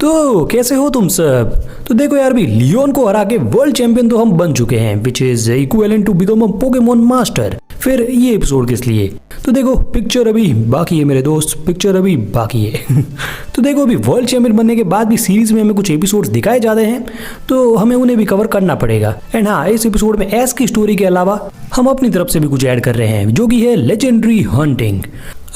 तो कैसे हो तुम सब। तो देखो यार, भी लियोन को हरा के वर्ल्ड चैंपियन तो हम बन चुके हैं, which is equivalent to become a Pokemon master. फिर ये एपिसोड किस लिए? तो देखो पिक्चर अभी बाकी है मेरे दोस्त, पिक्चर अभी बाकी है। तो देखो अभी वर्ल्ड चैंपियन बनने के बाद भी सीरीज में हमें कुछ एपिसोड्स दिखाए जाते हैं, तो हमें उन्हें भी कवर करना पड़ेगा। एंड हाँ, इस एपिसोड में ऐश की स्टोरी के अलावा हम अपनी तरफ से भी कुछ ऐड कर रहे हैं, जो कि है लेजेंडरी हंटिंग।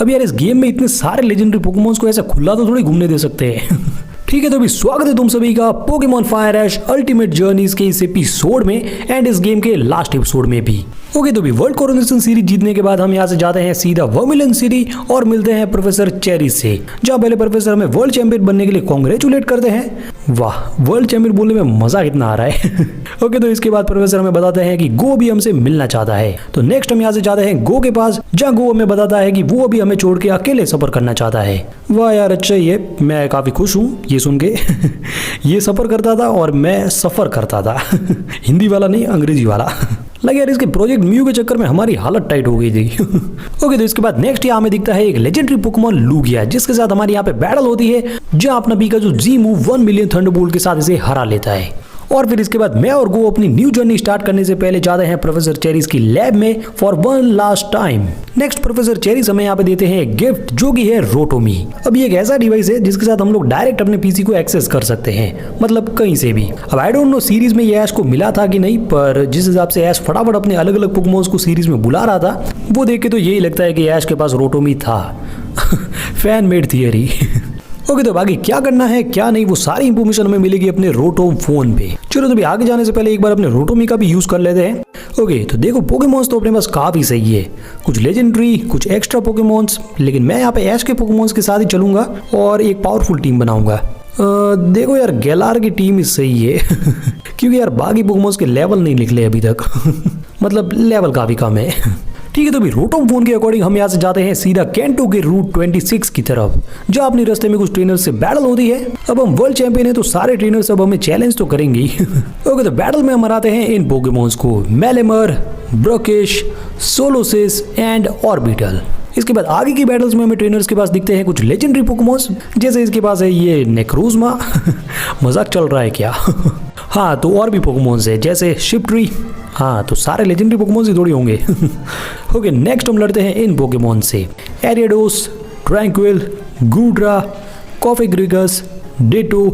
अब यार इस गेम में इतने सारे लेजेंडरी पोकेमोन्स को ऐसा खुला तो थोड़ी घूमने दे सकते हैं। ठीक है, तो अभी स्वागत है तुम सभी का पोकेमॉन फायर ऐश अल्टीमेट जर्नीज के इस एपिसोड में एंड इस गेम के लास्ट एपिसोड में भी। ओके, तो अभी वर्ल्ड कोरोनेशन सीरीज जीतने के बाद हम यहाँ से जाते हैं सीधा वर्मिलन सिटी और मिलते हैं प्रोफेसर चेरी से, जहाँ पहले प्रोफेसर हमें वर्ल्ड चैंपियन बनने के लिए कॉन्ग्रेचुलेट करते हैं। वाह, वर्ल्ड चैंपियन बोलने में मजा कितना आ रहा है। ओके, तो इसके बाद प्रोफेसर हमें बताते हैं कि गो भी हमसे मिलना चाहता है। तो नेक्स्ट हम यहाँ से जाते हैं गो के पास, जहाँ गो हमें बताता है कि वो भी हमें छोड़ के अकेले सफर करना चाहता है। वाह यार, अच्छा ही है, मैं काफी खुश हूँ ये सुन के। ये सफर करता था और मैं सफर करता था। हिंदी वाला नहीं, अंग्रेजी वाला। लगे यार इसके प्रोजेक्ट म्यू के चक्कर में हमारी हालत टाइट हो गई थी। ओके, तो इसके बाद नेक्स्ट यहाँ हमें दिखता है एक लेजेंडरी पोकेमॉन लूगिया, जिसके साथ हमारी यहाँ पे बैटल होती है, जहाँ अपना पिकाचू जी मूव 1 मिलियन थंडरबोल्ट के साथ इसे हरा लेता है। और फिर इसके बाद मैं और गो अपनी न्यू जर्नी स्टार्ट करने से पहले जाते हैं प्रोफेसर चेरीज की लैब में for one last time. Next professor cherries हमें यहाँ पे देते हैं एक गिफ्ट, जो कि है रोटोमी। अब ये एक ऐसा डिवाइस है जिसके साथ हम लोग डायरेक्ट अपने पीसी को एक्सेस कर सकते हैं, मतलब कहीं से भी। अब आई डोंट नो सीरीज में ये ऐश को मिला था कि नहीं, पर जिस हिसाब से ऐश फटाफट अपने अलग अलग पोकेमॉन्स को सीरीज में बुला रहा था, वो देख के तो यही लगता है कि ऐश के पास रोटोमी था। Fan made theory. ओके, तो बाकी क्या करना है क्या नहीं, वो सारी इंफॉर्मेशन हमें मिलेगी अपने रोटोम फोन पे। चलो, तो भी आगे जाने से पहले एक बार अपने रोटोमी का भी यूज कर लेते हैं। ओके, तो देखो पोकेमॉन्स तो अपने पास काफी सही है, कुछ लेजेंडरी, कुछ एक्स्ट्रा पोकेमॉन्स, लेकिन मैं यहाँ पे ऐश के पोकेमॉन्स के साथ ही चलूंगा और एक पावरफुल टीम बनाऊंगा। देखो यार, गैलार की टीम ही सही है। क्योंकि यार बाकी पोकेमॉन्स के लेवल नहीं निकले अभी तक। मतलब लेवल काफी कम है। ठीक है, तो अभी रोटोम फोन के अकॉर्डिंग हम यहाँ से जाते हैं सीधा कैंटो के रूट 26 की तरफ, जहाँ अपने रास्ते में कुछ ट्रेनर से बैटल होती है। अब हम वर्ल्ड चैंपियन है, तो सारे ट्रेनर्स अब हमें चैलेंज तो करेंगे। ओके, तो बैटल में हम हराते हैं इन पोकेमॉन्स को, मेलेमर, ब्रोकिश, सोलोसिस एंड ऑर्बिटल। इसके बाद आगे की बैटल्स में हमें ट्रेनर्स के पास दिखते हैं कुछ लेजेंडरी पोकेमॉन्स, जैसे इसके पास है ये नेक्रोजमा। मजाक चल रहा है क्या? हाँ, तो और भी पोकेमॉन्स है जैसे शिफ्ट्री। हाँ, तो सारे लेजेंडरी पोकेमॉन्स ही थोड़ी होंगे। ओके, नेक्स्ट हम लड़ते हैं इन पोकेमॉन से, एरियाडोस, ट्रैंक्विल, गूड्रा, कॉफीग्रिगस, डेटो,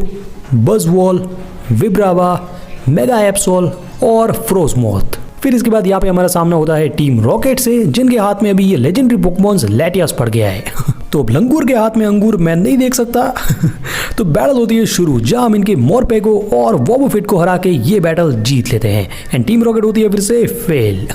बजवॉल, विब्रावा, मेगा एप्सोल और फ्रोजमोथ। फिर इसके बाद यहाँ पे हमारा सामना होता है टीम रॉकेट से, जिनके हाथ में अभी ये लेजेंडरी पोकेमॉन्स लैटियस पड़ गया है। तो अब लंगूर के हाथ में अंगूर मैं नहीं देख सकता। तो बैटल होती है शुरू, जहां हम इनके मोरपेगो और वोबोफिट को हरा के ये बैटल जीत लेते हैं एंड टीम रॉकेट होती है फिर से फेल।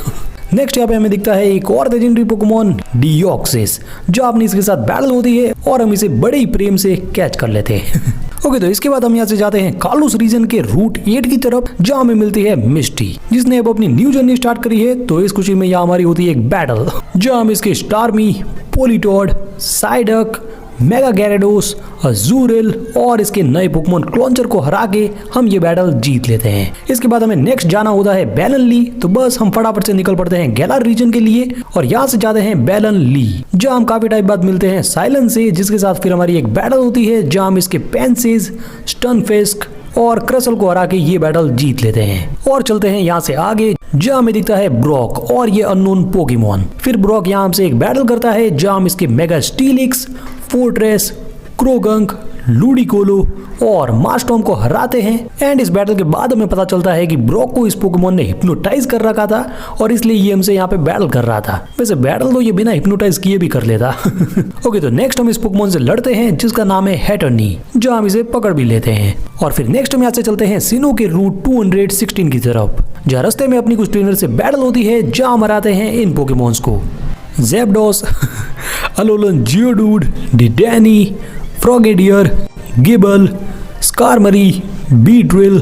नेक्स्ट यहाँ पे हमें दिखता है एक और लेजेंडरी पोकेमॉन डियोक्सिस, जो अपनी इसके साथ बैटल होती है और हम इसे बड़े ही प्रेम से कैच कर लेते हैं। ओके, तो इसके बाद हम यहाँ से जाते हैं कालूस रीजन के रूट 8 की तरफ, जहाँ हमें मिलती है मिस्टी, जिसने अब अपनी न्यू जर्नी स्टार्ट करी है। तो इस खुशी में यहाँ हमारी होती है एक बैटल, जहाँ हम इसके स्टार्मी, पोलिटोड, साइडक, मेगा गैराडोस, अजूरिल और इसके नए पोकेमॉन क्लॉन्चर को हरा के हम ये बैटल जीत लेते हैं। इसके बाद हमें नेक्स्ट जाना होता है बैलन ली, तो बस हम फटाफट से निकल पड़ते हैं गैलार रीजन के लिए और यहाँ से जाते हैं बैलन ली, जहाँ हम काफी टाइम बाद मिलते हैं साइलन से, जिसके साथ फिर हमारी एक बैटल होती है, जहाँ हम इसके पेंसिस, स्टनफिस्क और क्रसल को हरा के ये बैटल जीत लेते हैं। और चलते हैं यहाँ से आगे, जहाँ हमें दिखता है ब्रॉक और ये अननोन पोकेमॉन। फिर ब्रॉक यहाँ हमसे एक बैटल करता है, जहाँ हम इसके मेगा स्टीलिक्स, फोर्ट्रेस, क्रोगंक, लूडिकोलो और मास्टॉम को हराते हैं। एंड इस बैटल के बाद हमें पता चलता है कि ब्रॉक को इस पोकेमॉन ने हिप्नोटाइज कर रखा था और इसलिए ये हमसे यहाँ पे बैटल कर रहा था। वैसे बैटल तो ये बिना हिप्नोटाइज किए भी कर लेता। ओके, तो नेक्स्ट हम इस पोकेमॉन से लड़ते हैं, जिसका नाम है हेटर्नी, जहाँ हम इसे पकड़ भी लेते हैं। और फिर नेक्स्ट हम यहाँ से चलते हैं सिनो के रूट 216 की तरफ, जहाँ रास्ते में अपनी कुछ ट्रेनर से बैटल होती है, जहाँ हम हराते हैं इन पोकेमॉन्स को, ज़ैप्डोस, अलोलन जियोडूड, डिडैनी, फ्रॉगेडियर, गिबल, स्कारमरी, बीड्रिल,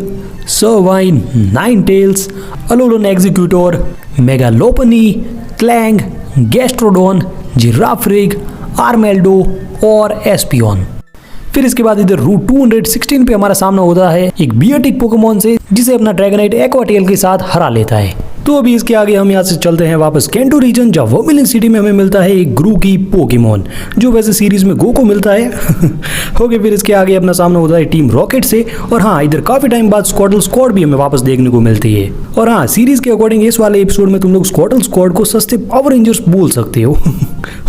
सर्वाइन, नाइनटेल्स, अलोलन एग्जीक्यूटर, मेगालोपनी, क्लैंग, गैस्ट्रोडोन, जिराफ्रिग, आर्मेल्डो और एस्पियन। फिर इसके बाद इधर रूट 216 पे हमारा सामना होता है एक बियटिक पोकेमॉन से, जिसे अपना ड्रैगनाइट एक्वाटेल के साथ हरा लेता है। तो अभी इसके आगे हम यहाँ से चलते हैं वापस कैंटो रीजन, जहाँ वर्मिलियन सिटी में हमें मिलता है एक ग्रू की पोकेमोन, जो वैसे सीरीज में गो को मिलता है। ओके, फिर इसके आगे अपना सामना होता है टीम रॉकेट से, और हाँ इधर काफी टाइम बाद स्क्वाड्रल स्क्वाड भी हमें वापस देखने को मिलती है। और हाँ, सीरीज के अकॉर्डिंग इस वाले एपिसोड में तुम लोग स्क्वाड्रल स्क्वाड को सस्ते पावर रेंजर्स बोल सकते हो।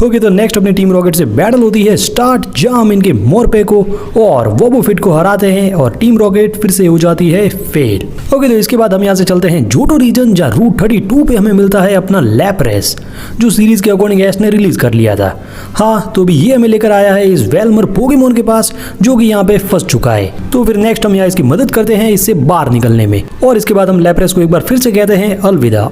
ओके, तो नेक्स्ट अपनी टीम रॉकेट से बैटल होती है स्टार्ट, जहां हम इनके मोरपेको और वोबोफिट को हराते हैं और टीम रॉकेट फिर से हो जाती है फेल। ओके, तो इसके बाद हम यहाँ से चलते हैं जोटो रीजन, जहाँ रूट 32 पे हमें मिलता है अपना लैप्रेस, जो सीरीज के अकॉर्डिंग एस ने रिलीज कर लिया था। हाँ, तो भी ये हमें लेकर आया है इस वेलमर पोकेमोन के पास, जो कि यहाँ पे फंस चुका है। तो फिर नेक्स्ट हम यहाँ इसकी मदद करते हैं इससे बाहर निकलने में, और इसके बाद हम लैप्रेस को एक बार फिर से कहते हैं अलविदा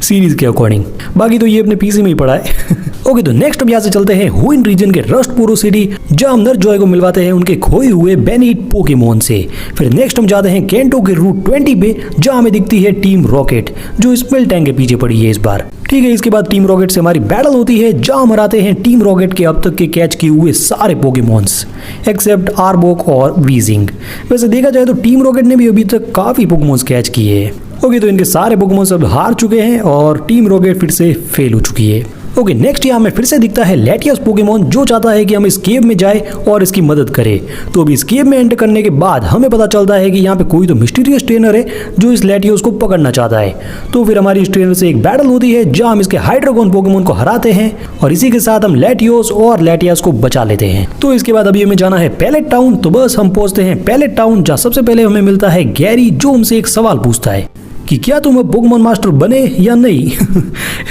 सीरीज के अकॉर्डिंग। बाकी तो ये अपने पीसी में ही पड़ा है। ओके, तो नेक्स्ट हम यहाँ से चलते हैं हुइन रीजन के रस्टपुरो सिटी, जहाँ हम नरजॉय को मिलवाते हैं उनके खोए हुए बेनीट पोकेमोन से। फिर नेक्स्ट हम जाते हैं कैंटो के रूट 20 पे, जहाँ हमें दिखती है टीम रॉकेट, जो स्पेल टैंक के पीछे पड़ी है इस बार। ठीक है, इसके बाद टीम रॉकेट से हमारी बैटल होती है, जहाँ हम हराते हैं टीम रॉकेट के अब तक के कैच किए हुए सारे पोकेमोन्स एक्सेप्ट आर्बोक और वीजिंग। वैसे देखा जाए तो टीम रॉकेट ने भी अभी तक काफी पोकेमोन्स कैच किए हैं। ओके, तो इनके सारे पोकेमोन्स अब हार चुके हैं और टीम रॉकेट फिर से फेल हो चुकी है। ओके, नेक्स्ट यहाँ हमें फिर से दिखता है लैटियस पोकेमोन, जो चाहता है कि हम इस केव में जाए और इसकी मदद करें। तो अभी इस केव में एंटर करने के बाद हमें पता चलता है कि यहाँ पे कोई तो मिस्टीरियस ट्रेनर है जो इस लैटियस को पकड़ना चाहता है। तो फिर हमारी इस ट्रेनर से एक बैटल होती है, जहाँ हम इसके हाइड्रागोन पोकेमोन को हराते हैं, और इसी के साथ हम लैटियस और लैटियस को बचा लेते हैं। तो इसके बाद अभी हमें जाना है पैलेट टाउन। तो बस हम पहुंचते हैं पैलेट टाउन, जहाँ सबसे पहले हमें मिलता है गैरी, जो हमसे एक सवाल पूछता है कि क्या तुम अब पोकेमोन मास्टर बने या नहीं।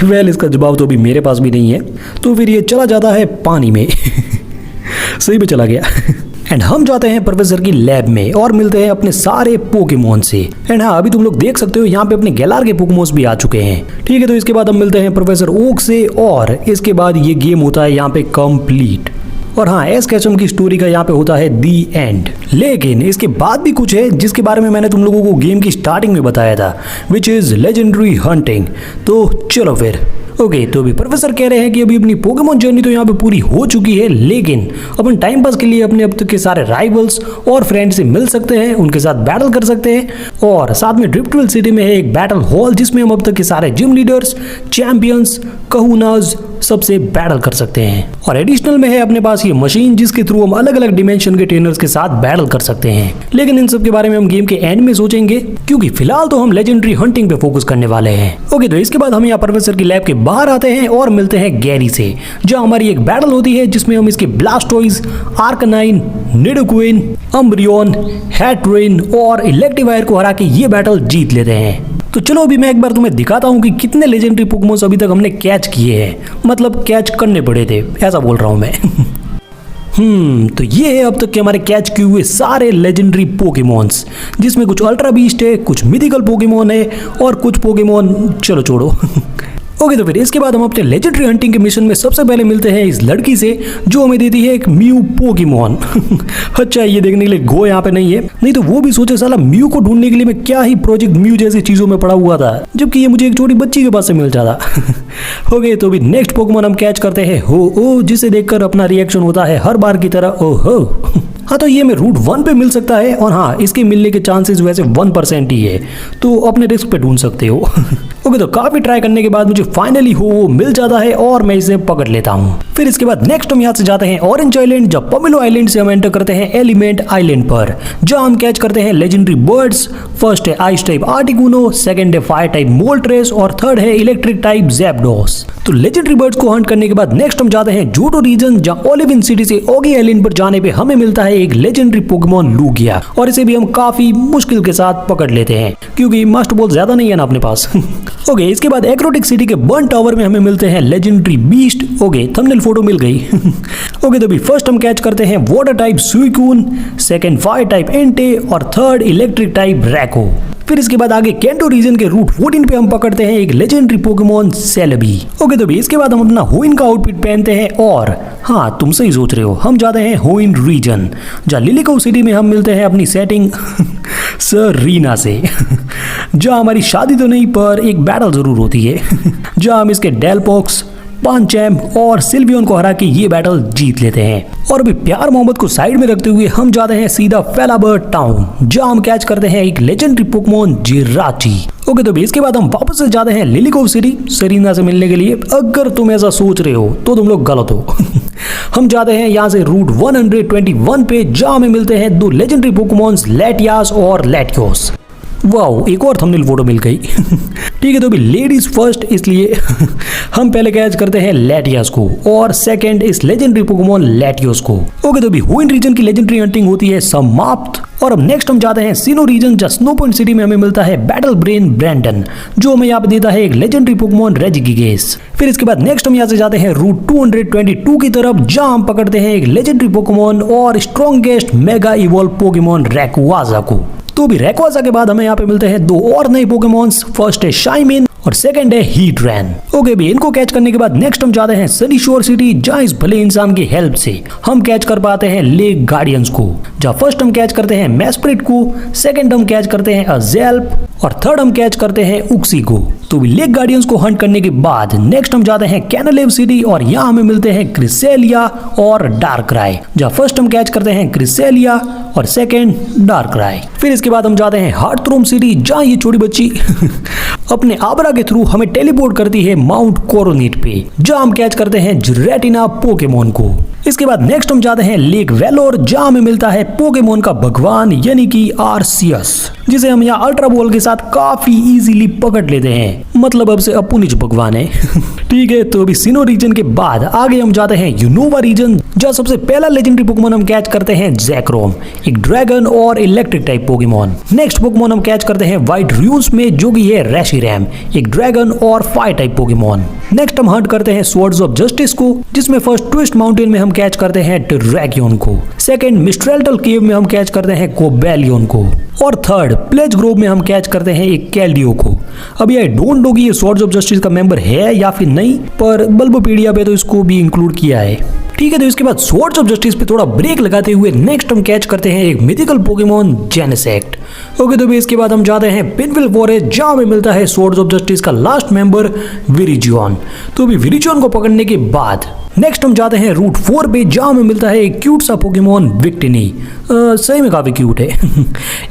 वेल, इसका जवाब तो अभी मेरे पास भी नहीं है। तो फिर ये चला जाता है पानी में। सही में चला गया। एंड हम जाते हैं प्रोफेसर की लैब में और मिलते हैं अपने सारे पोकेमोन से। एंड हाँ, अभी तुम लोग देख सकते हो यहाँ पे अपने गैलार के पोकेमोन्स भी आ चुके हैं। ठीक है, तो इसके बाद हम मिलते हैं प्रोफेसर ओक से, और इसके बाद ये गेम होता है यहाँ पे कंप्लीट। और हाँ, एस कैचम की स्टोरी का यहाँ पे होता है दी एंड। लेकिन इसके बाद भी कुछ है जिसके बारे में मैंने तुम लोगों को गेम की स्टार्टिंग में बताया था, विच इज लेजेंडरी हंटिंग। तो चलो फिर। ओके, तो अभी प्रोफेसर कह रहे हैं कि अभी अपनी पोकेमोन जर्नी तो यहाँ पे पूरी हो चुकी है, लेकिन अपन टाइम पास के लिए अपने अब तक के सारे राइवल्स और फ्रेंड्स से मिल सकते हैं, उनके साथ बैटल कर सकते हैं, और साथ में ड्रिफ्टविल सिटी में है एक बैटल हॉल, जिसमें हम अब तक के सारे जिम लीडर्स, चैंपियंस, कहूनाज सबसे बैटल कर सकते हैं। और एडिशनल में है अपने पास ये मशीन, जिसके थ्रू हम अलग अलग डिमेंशन के ट्रेनर्स के साथ बैटल कर सकते हैं। लेकिन इन सब के बारे में हम गेम के एंड में सोचेंगे, क्योंकि फिलहाल तो हम लेजेंडरी हंटिंग पे फोकस करने वाले हैं। ओके, तो इसके बाद हम यहाँ प्रोफेसर की लैब के बाहर आते हैं और मिलते हैं गैरी से, जहाँ हमारी एक बैटल होती है, जिसमें हम इसके ब्लास्टोइज, आर्कनाइन, निडोक्विन, अम्ब्रियन, हैट्रेन और इलेक्ट्रीवायर को हरा के ये बैटल जीत लेते हैं। तो चलो अभी मैं एक बार तुम्हें दिखाता हूँ कि कितने लेजेंडरी पोकेमोन्स अभी तक हमने कैच किए हैं, मतलब कैच करने पड़े थे, ऐसा बोल रहा हूँ मैं। तो ये है अब तक के हमारे कैच किए हुए सारे लेजेंडरी पोकेमोन्स, जिसमें कुछ अल्ट्रा बीस्ट है, कुछ मिथिकल पोकेमोन है, और कुछ पोकेमोन चलो छोड़ो। ओके, तो फिर इसके बाद हम अपने लेजेंडरी हंटिंग के मिशन में सबसे पहले मिलते हैं इस लड़की से, जो हमें देती है एक म्यू पोकेमोन। अच्छा, ये देखने के लिए गो यहाँ पे नहीं है, नहीं तो वो भी सोचे साला म्यू को ढूंढने के लिए मैं क्या ही प्रोजेक्ट म्यू जैसी चीजों में पड़ा हुआ था, जबकि ये मुझे एक छोटी बच्ची के पास से मिल जाता। ओके, तो अभी नेक्स्ट पोकेमोन हम कैच करते हैं हो, जिसे देखकर अपना रिएक्शन होता है हर बार की तरह ओहो। हाँ, तो ये हमें रूट 1 पे मिल सकता है, और हाँ, इसके मिलने के चांसेस वैसे 1% ही है, तो अपने रिस्क पे ढूंढ सकते हो। ओके, तो काफी ट्राई करने के बाद मुझे फाइनली वो मिल जाता है और मैं इसे पकड़ लेता हूँ। फिर इसके बाद नेक्स्ट हम यहाँ से जाते हैं ऑरेंज आइलैंड, जब पमेलो आइलैंड से हम एंटर करते हैं एलिमेंट आइलैंड पर, जहाँ हम कैच करते हैं लेजेंडरी बर्ड्स। फर्स्ट है आइस टाइप आर्टिकुनो, सेकंड है फायर टाइप मोल्ट्रेस, और थर्ड है इलेक्ट्रिक टाइप ज़ैप्डोस। तो लेजेंडरी बर्ड्स को हंट करने के बाद नेक्स्ट हम जाते हैं जोटो रीजन, जहाँ ओलिविन सिटी से ओगी आइलैंड पर जाने पे हमें मिलता है एक लेजेंडरी पोकेमोन लूगिया, और इसे भी हम काफी मुश्किल के साथ पकड़ लेते हैं, क्योंकि मास्टर बॉल ज्यादा नहीं है ना अपने पास। ओके, इसके बाद एक्रोटिक सिटी के बर्न टावर में हमें मिलते हैं legendary beast. Okay, thumbnail photo मिल गई। ओके, तो भी फर्स्ट हम कैच करते हैं water type Suicune, second fire type Entei, और थर्ड इलेक्ट्रिक टाइप रैको। फिर इसके बाद आगे कैंटो रीजन के रूट 14 पे हम पकड़ते हैं एक लेजेंडरी पोकेमोन सेलेबी। ओके, तो भी इसके बाद हम अपना होइन का आउटफिट पहनते हैं, और हाँ, तुम सही सोच रहे हो, हम जाते हैं होइन रीजन, जहाँ लिलिको सिटी में हम मिलते हैं अपनी सेटिंग सरीना से। जहाँ हमारी शादी तो नहीं, पर एक बैटल जरूर होती है, जहाँ हम इसके डेलपॉक्स, पांचैम्प और सिल्वियन को हरा के ये बैटल जीत लेते हैं। और अभी प्यार मोहब्बत को साइड में रखते हुए हम जाते हैं सीधा फेलाबर टाउन, जहां हम कैच करते हैं एक लेजेंडरी पोकेमोन जिराची। ओके, तो इसके बाद हम वापस से जाते हैं लिलीकोव सिटी सेरेना से मिलने के लिए। अगर तुम ऐसा सोच रहे हो तो तुम लोग गलत हो। हम जाते हैं यहाँ से रूट 121 पे, जहाँ हमें मिलते हैं 2 लेजेंडरी पोकेमॉन्स लैटियास और लैटियोस। वाओ, एक और थंबनेल फोटो मिल गई। ठीक है, तो अभी लेडीज फर्स्ट, इसलिए हम पहले कैच करते हैं लैटियास को और सेकंड इस लेजेंडरी पोकेमॉन लैटियोस को। ओके, तो अभी हुइन रीजन की लेजेंडरी हंटिंग होती है समाप्त और अब नेक्स्ट हम जाते हैं सिनो रीजन, जहाँ स्नो पॉइंट सिटी में हमें मिलता है बैटल ब्रेन ब्रैंडन, जो हमें यहाँ पे देता है एक लेजेंडरी पोकेमॉन रेजिगिगेस। फिर इसके बाद नेक्स्ट हम यहाँ से जाते हैं रूट 222 की तरफ, जहाँ हम पकड़ते हैं एक लेजेंडरी पोकेमॉन और स्ट्रॉन्गेस्ट मेगा इवॉल्व पोकेमॉन रैक्वाजा को। तो भी रैक्वाजा के बाद हमें यहाँ पे मिलते हैं 2 और नए पोकेमॉन्स, फर्स्ट है शाइमिन और सेकंड है हीटरैन। ओके, भी इनको कैच करने के बाद नेक्स्ट हम जाते हैं सनी शोर सिटी, जहाँ इस भले इंसान की हेल्प से हम कैच कर पाते हैं लेक गार्डियंस को, जहाँ फर्स्ट हम कैच करते हैं मैस्प्रिट को, सेकंड हम कैच करते हैं अजेल्प और थर्ड हम कैच करते हैं उक्सी को। तो लेक गार्डियंस को हंट करने के बाद नेक्स्ट हम जाते हैं कैनलेव सिटी और यहाँ हमें मिलते हैं क्रिसेलिया और डार्कराय, जहाँ फर्स्ट हम कैच करते हैं क्रिसेलिया और सेकंड डार्कराय। फिर इसके बाद हम जाते हैं हार्टथ्रोम सिटी, जहाँ ये छोटी बच्ची अपने आबरा के थ्रू हमें टेलीपोर्ट करती है माउंट कोरोनेट पे, जहाँ हम कैच करते हैं जिरेटिना पोकेमोन को। इसके बाद नेक्स्ट हम जाते हैं लेक वेलोर, जहाँ हमें मिलता है पोकेमोन का भगवान यानी कि आर्सियस, जिसे हम यहाँ अल्ट्रा बॉल के साथ काफी इजीली पकड़ लेते हैं। मतलब अब से अपुनिच भगवान है। ठीक है, तो अभी सिनो रीजन के बाद आगे हम जाते हैं यूनोवा रीजन, जहाँ सबसे पहला लेजेंडरी पोकेमोन हम कैच करते हैं जैक्रोम, एक ड्रैगन और electric type Pokemon. Next Pokemon हम कैच करते हैं व्हाइट र्यून्स में, जो कि है रेशिरैम, एक ड्रैगन और फायर टाइप पोकेमोन। नेक्स्ट हम हंट करते हैं स्वर्ड्स ऑफ जस्टिस को, जिसमें फर्स्ट ट्विस्ट माउंटेन में हम कैच करते हैं टेराकियोन को, सेकंड मिस्ट्रेल्टल केव में हम कैच करते हैं कोबेलियन को और थर्ड प्लेज ग्रोव में हम कैच करते हैं एक कैल्डियो को। अभी आई डोंट नो कि ये स्वर्ड्स ऑफ जस्टिस का मेंबर है या फिर नहीं, पर बल्बोपीडिया पे तो इसको भी इंक्लूड किया है। ठीक है, तो इसके बाद स्वर्ड्स ऑफ जस्टिस पे थोड़ा ब्रेक लगाते हुए नेक्स्ट हम कैच करते हैं एक मिथिकल पोकेमॉन जेनेसेक्ट। ओके, तो इसके बाद हम जाते हैं पिनविल फॉरेस्ट, जहाँ हमें मिलता है स्वर्ड्स ऑफ जस्टिस का लास्ट मेंबर विरिजियन। तो अभी विरिजियन को पकड़ने के बाद नेक्स्ट हम जाते हैं रूट 4 पे, जहाँ हमें मिलता है एक क्यूट सा पोकेमॉन विक्टिनी। सही में काफी क्यूट है।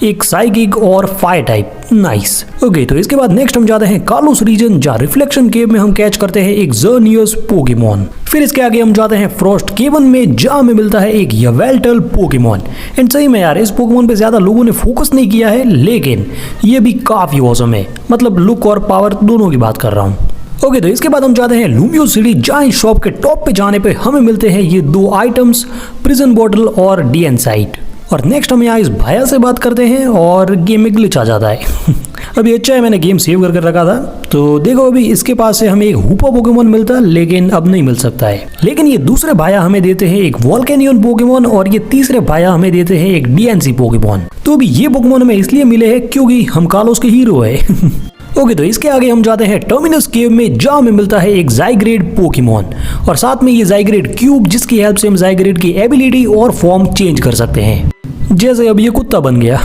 एक साइकिक और फायर टाइप, नाइस। ओके, तो इसके बाद नेक्स्ट हम जाते हैं कालोस रीजन, जहाँ रिफ्लेक्शन केव में हम कैच करते हैं एक जर्नियस पोकेमॉन। फिर इसके आगे हम जाते हैं फ्रॉस्ट केवन में, जहाँ हमें मिलता है एक यवेल्टल पोकेमॉन। एंड सही में यार, इस पोकेमॉन पे ज्यादा लोगों ने फोकस नहीं किया है, लेकिन ये भी काफी ऑसम है। मतलब लुक और पावर दोनों की बात कर रहा हूँ। ओके, तो इसके बाद हम जाते हैं लूमियो सिटी, जहाँ इस शॉप के टॉप पे जाने पे हमें मिलते हैं ये 2 आइटम्स, प्रिजन बॉटल और डीएन साइट। और नेक्स्ट हम यहाँ इस भाया से बात करते हैं और गेम में ग्लिच आ जाता है। अभी अच्छा है मैंने गेम सेव करके रखा था। तो देखो, अभी इसके पास से हमें एक हुपा पोकेमॉन मिलता है, लेकिन अब नहीं मिल सकता है। लेकिन ये दूसरे भाया हमें देते हैं एक वोल्केनियन पोकेमॉन और ये तीसरे भाया हमें देते हैं एक डीएनसी पोकेमॉन। तो अभी ये पोकेमॉन हमें इसलिए मिले हैं क्योंकि हम कालोस के हीरो है। ओके, तो इसके आगे हम जाते हैं टर्मिनस केव में, जहाँ हमें मिलता है एक ज़ाइग्रेड पोकेमॉन और साथ में ये ज़ाइग्रेड क्यूब, जिसकी हेल्प से हम ज़ाइग्रेड की एबिलिटी और फॉर्म चेंज कर सकते हैं, जैसे अब ये कुत्ता बन गया।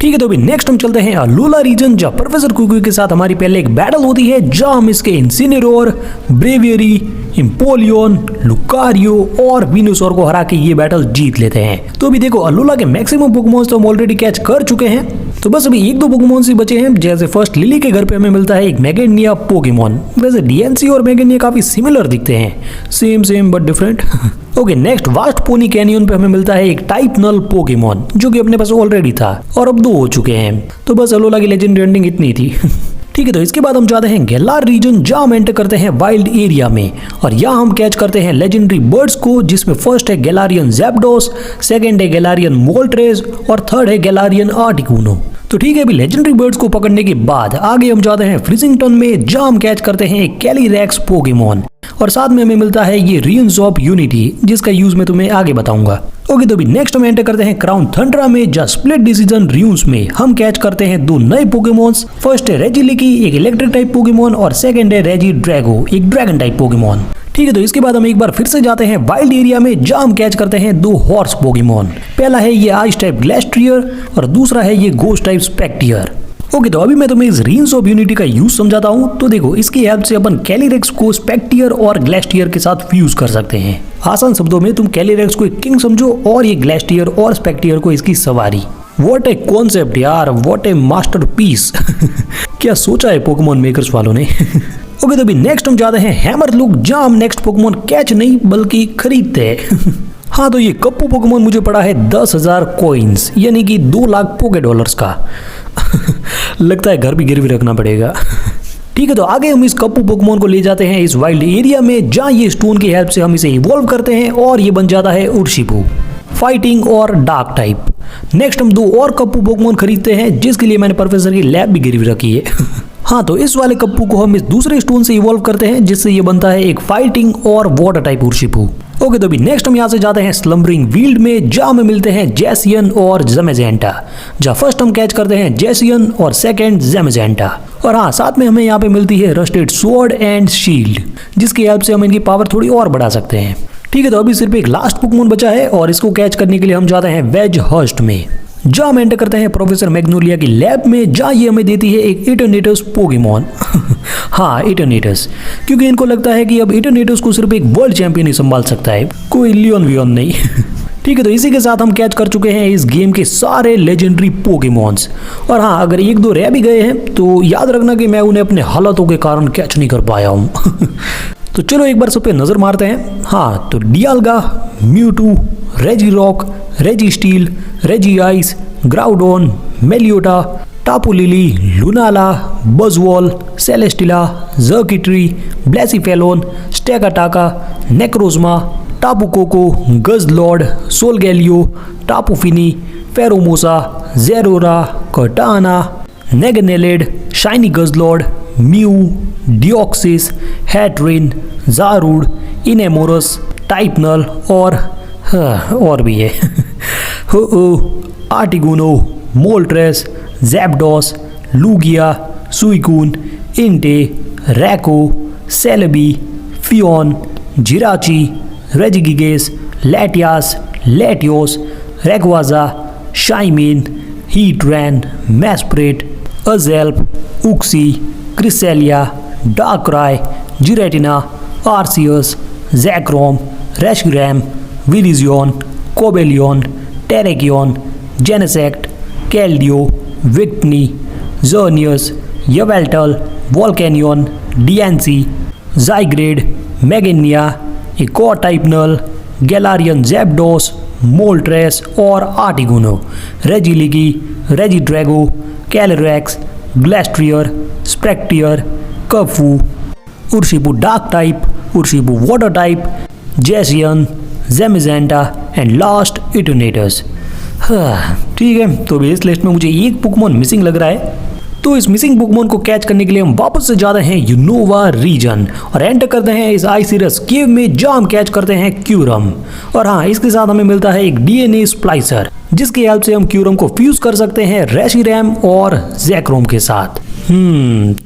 ठीक है, तो अभी नेक्स्ट हम चलते हैं अलोला रीजन, जहाँ प्रोफेसर कुकी के साथ हमारी पहले एक बैटल होती है, जहाँ हम इसके इंसिनेरोर, ब्रेवियरी, इम्पोलियन, लुकारियो और विनोसॉर को हरा के ये बैटल जीत लेते हैं। तो अभी देखो, अलोला के मैक्सिमम पोकेमॉन्स तो हम ऑलरेडी कैच कर चुके हैं, तो बस अभी 1-2 पोकेमॉन्स ही बचे हैं। जैसे फर्स्ट लिली के घर पे हमें मिलता है एक मैगेनिया पोकेमॉन। वैसे डीएनसी और मैगेनिया काफी सिमिलर दिखते हैं, same but different. Okay, next Vast Poni Canyon पे हमें मिलता है एक टाइप नल पोकेमॉन, जो कि अपने पास ऑलरेडी था और अब 2 हो चुके हैं। तो बस अलोला की लेजेंडरी एंडिंग इतनी थी। ठीक है, तो इसके बाद हम जाते हैं गैलार रीजन, जहाँ हम एंटर करते हैं वाइल्ड एरिया में और यहाँ हम कैच करते हैं लेजेंडरी बर्ड्स को, जिसमें फर्स्ट है गैलारियन ज़ैप्डोस, सेकंड है गैलारियन मोल्ट्रेज और थर्ड है गैलारियन आर्टिकुनो। तो ठीक है, अभी लेजेंडरी बर्ड्स को पकड़ने के बाद आगे हम जाते हैं फ्रिजिंगटन में, जहाँ हम कैच करते हैं एक कैलीरैक्स पोकेमॉन और साथ में हमें मिलता है ये रियंस ऑफ यूनिटी, जिसका यूज मैं तुम्हें आगे बताऊंगा। ओके, तो अभी नेक्स्ट हम एंटर करते हैं क्राउन थंड्रा में, जहाँ स्प्लिट डिसीजन रियून्स में हम कैच करते हैं 2 नए पोकेमॉन्स। फर्स्ट है रेजिलिकी, एक इलेक्ट्रिक टाइप पोकेमॉन और सेकंड है रेजी ड्रैगो, एक ड्रैगन टाइप पोकेमॉन। ठीक है, तो इसके बाद हम एक बार फिर से जाते हैं वाइल्ड एरिया में, जहाँ हम कैच करते हैं 2 हॉर्स पोकेमॉन। पहला है ये आइस टाइप ग्लेस्ट्रियर और दूसरा है ये घोस्ट टाइप स्पेक्टियर। ओके, तो अभी मैं तुम्हें इस रियंस ऑफ यूनिटी का यूज समझाता हूँ। तो देखो, इसकी हेल्प से अपन कैलीरेक्स को स्पेक्टियर और ग्लेस्टियर के साथ फ्यूज कर सकते हैं। आसान शब्दों में तुम कैलीरेक्स को एक किंग समझो और ये ग्लेस्टियर और स्पेक्टियर को इसकी सवारी। व्हाट ए कॉन्सेप्ट यार, व्हाट ए मास्टरपीस। क्या सोचा है पोकेमॉन मेकर्स वालों ने। ओके तो अभी नेक्स्ट हम जाते हैं हैमरलूक, जहां हम नेक्स्ट पोकेमॉन कैच नहीं बल्कि खरीदते हैं। हाँ तो ये कप्पू पोकेमॉन मुझे पड़ा है 10,000 कॉइन्स, यानी कि 2 लाख पोके डॉलर्स का। लगता है घर भी गिरवी रखना पड़ेगा। ठीक है तो आगे हम इस कप्पू पोकेमॉन को ले जाते हैं इस वाइल्ड एरिया में, जहाँ ये स्टोन की हेल्प से हम इसे इवॉल्व करते हैं और ये बन जाता है उर्शिबू, फाइटिंग और डार्क टाइप। नेक्स्ट हम 2 और कप्पू पोकेमॉन खरीदते हैं, जिसके लिए मैंने प्रोफेसर की लैब भी गिरवी रखी है। हाँ तो इस वाले कप्पू को हम इस दूसरे स्टोन से इवॉल्व करते हैं, जिससे ये बनता है एक फाइटिंग और वाटर टाइप उर्शिबू। ओके तो अभी नेक्स्ट हम यहाँ से जाते हैं स्लम्बरिंग वील्ड में, जहाँ में मिलते हैं जैसियन और ज़मेज़ेंटा। जहाँ फर्स्ट हम कैच करते हैं जैसियन और सेकंड ज़मेज़ेंटा। और हाँ साथ में हमें यहाँ पे मिलती है रस्टेड स्वॉर्ड एंड शील्ड, जिसकी हेल्प से हम इनकी पावर थोड़ी और बढ़ा सकते हैं। ठीक है तो अभी सिर्फ एक लास्ट पोकेमॉन बचा है और इसको कैच करने के लिए हम जाते हैं वेज हर्स्ट में, जहाँ हम एंटर करते हैं प्रोफेसर मैग्नोलिया की लैब में, जहाँ ये हमें देती है एक इटरनेटस पोकेमॉन। हाँ इटरनेटस, क्योंकि इनको लगता है कि अब इटरनेटस को सिर्फ एक वर्ल्ड चैंपियन ही संभाल सकता है, कोई लियोन वियोन नहीं। ठीक है तो इसी के साथ हम कैच कर चुके हैं इस गेम के सारे लेजेंडरी पोकेमॉन्स। और हाँ अगर 1-2 रह भी गए हैं तो याद रखना कि मैं उन्हें अपने हालातों के कारण कैच नहीं कर पाया हूँ। तो चलो एक बार सब पे नजर मारते हैं। हाँ तो डियाल्गा, म्यूटू, रेजिरॉक, रेजिस्टील, रेजिआइस, ग्राउडोन, मेलियोटा, टापू लिली, लुनाला, बजवॉल, सेलेस्टिला, जर्किट्री, ब्लेसिफेलोन, स्टेगाटाका, नेक्रोजमा, टापू कोको, गजलॉर्ड, सोलगैलियो, टापू फिनी, फेरोमोसा, जेरोरा, कर्टाना, नेगनेलेड, शाइनी गजलॉर्ड, म्यू, डिओक्सिस, हैट्रिन, जारूड, इनेमोरस, टाइपनल और भी है। आर्टिगुनो, Moltres, जैप्डॉस, Lugia, Suicune, Entei, Raikou, Celebi, Phione, Jirachi, Regigigas, Latias, Latios, Rayquaza, Shaymin, Heatran, Mesprit, Azelf, Uxie, Cresselia, Darkrai, Giratina, Arceus, Zekrom, Reshiram, Virizion, Cobalion, Terrakion, Genesect, Keldeo, Victini, Xerneas, Yveltal, Volcanion, Diancie, Zygarde, Magearna, एक और type null, Galarian Zapdos, Moltres और Articuno, Regieleki, Regidrago, Calyrex, Glastrier, Spectrier, Kubfu, Urshifu dark type, Urshifu water type, Zacian, Zamazenta and last Eternatus. ठीक है तो इस list में मुझे एक पोकेमॉन मिसिंग लग रहा है। तो इस मिसिंग पोकेमॉन को कैच करने के लिए हम वापस से जाते हैं यूनोवा रीजन और एंटर करते हैं इस आइसिरस केव में, जहां हम कैच करते हैं क्यूरम। और हाँ इसके साथ हमें मिलता है एक डीएनए स्प्लाइसर, जिसकी हेल्प से हम क्यूरम को फ्यूज कर सकते हैं रेशिरैम और जैक्रोम के साथ।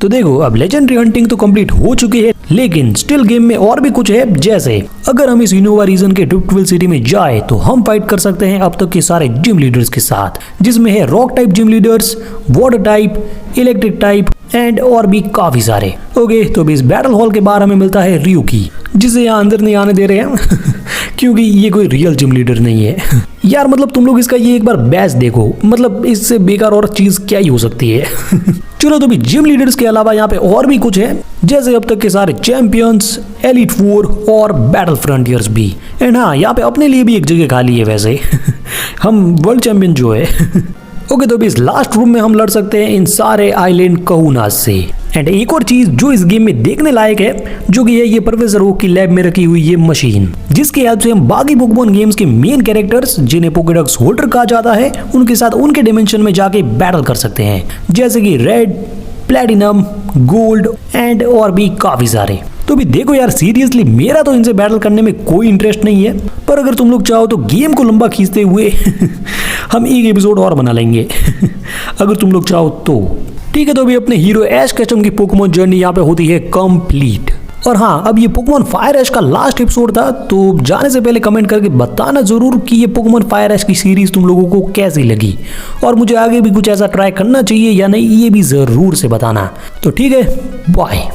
तो देखो अब लेजेंडरी हंटिंग तो कंप्लीट हो चुकी है, लेकिन स्टिल गेम में और भी कुछ है। जैसे अगर हम इस यूनोवा रीजन के ड्रिफ्टविल सिटी में जाए तो हम फाइट कर सकते हैं अब तक के सारे जिम लीडर्स के साथ, जिसमें है rock type gym leaders, water type, electric type and और भी काफी सारे। ओके तो इस बैटल हॉल के बाहर हमें मिलता है रियुकी, जिसे यहाँ अंदर नहीं आने दे रहे हैं क्योंकि ये कोई रियल जिम लीडर नहीं है। यार मतलब तुम लोग इसका ये एक बार बैच देखो, मतलब इससे बेकार और चीज क्या ही हो सकती है। चलो तो भी जिम लीडर्स के अलावा यहाँ पे और भी कुछ है, जैसे अब तक के सारे चैंपियंस, एलिट 4 और बैटल फ्रंटियर्स भी। एंड हाँ यहाँ पे अपने लिए भी एक जगह खाली है वैसे। हम वर्ल्ड चैंपियन जो है। ओके तो भी इस लास्ट रूम में हम लड़ सकते हैं इन सारे आइलैंड कहूनास से। एंड एक और चीज जो इस गेम में देखने लायक है, जो कि है ये प्रोफेसर ओक की लैब में रखी हुई ये मशीन, जिसकी हेल्प से हम बाकी पोकेमॉन गेम्स के मेन कैरेक्टर्स, जिन्हें पोकेडेक्स होल्डर कहा जाता है, उनके साथ उनके डिमेंशन में जाके बैटल कर सकते हैं, जैसे कि रेड, प्लेटिनम, गोल्ड एंड और भी काफी सारे। तो भी देखो यार सीरियसली मेरा तो इनसे बैटल करने में कोई इंटरेस्ट नहीं है, पर अगर तुम लोग चाहो तो गेम को लंबा खींचते हुए हम एक एपिसोड और बना लेंगे अगर तुम लोग चाहो तो। ठीक है तो अभी अपने हीरो ऐश केचम की पोकेमॉन जर्नी यहाँ पे होती है कंप्लीट। और हाँ अब ये पोकेमॉन फायर ऐश का लास्ट एपिसोड था, तो जाने से पहले कमेंट करके बताना जरूर कि ये पोकेमॉन फायर ऐश की सीरीज तुम लोगों को कैसी लगी, और मुझे आगे भी कुछ ऐसा ट्राई करना चाहिए या नहीं ये भी जरूर से बताना। तो ठीक है बाय।